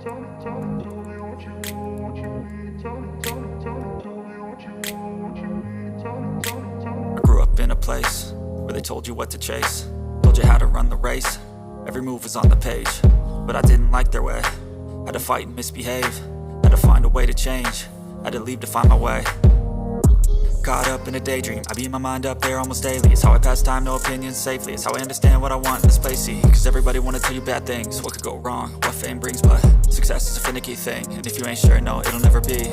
I grew up in a place where they told you what to chase, told you how to run the race. Every move was on the page, but I didn't like their way. Had to fight and misbehave, had to find a way to change, had to leave to find my way. Caught up in a daydream, I beat my mind up there almost daily. It's how I pass time, no opinions safely. It's how I understand what I want in this place, see. Cause everybody wanna tell you bad things, what could go wrong, what fame brings. But success is a finicky thing, and if you ain't sure, no, it'll never be.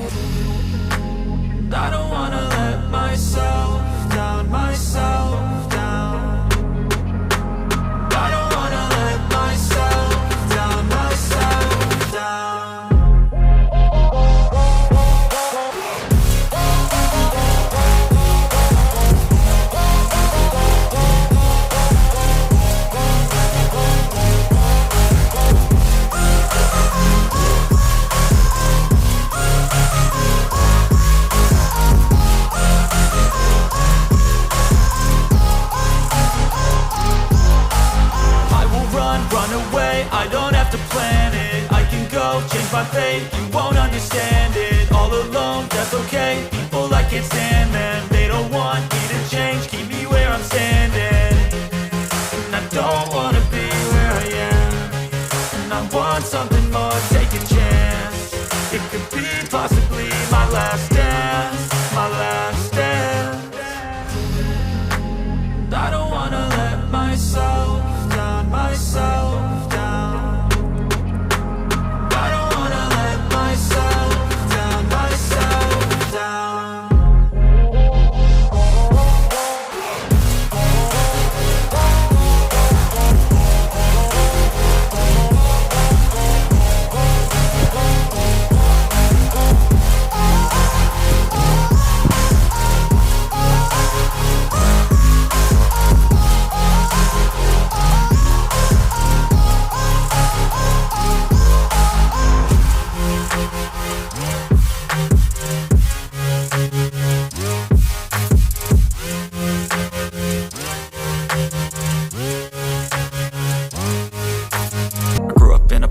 I don't wanna let myself down, myself down. I don't wanna let myself down, myself down. I don't have to plan it, I can go change my fate. You won't understand it, all alone, that's okay. People I can't stand them, they don't want me to change. Keep me where I'm standing, and I don't wanna be where I am. And I want something more, take a chance. It could be possibly my last dance, my last dance. I don't wanna let myself down, myself.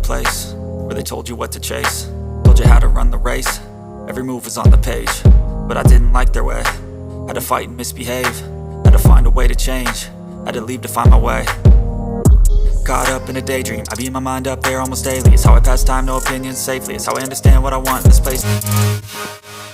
Place where they told you what to chase, told you how to run the race. Every move was on the page, but I didn't like their way. Had to fight and misbehave, had to find a way to change, had to leave to find my way. Caught up in a daydream, I beat my mind up there almost daily. It's how I pass time, no opinions safely. It's how I understand what I want in this place.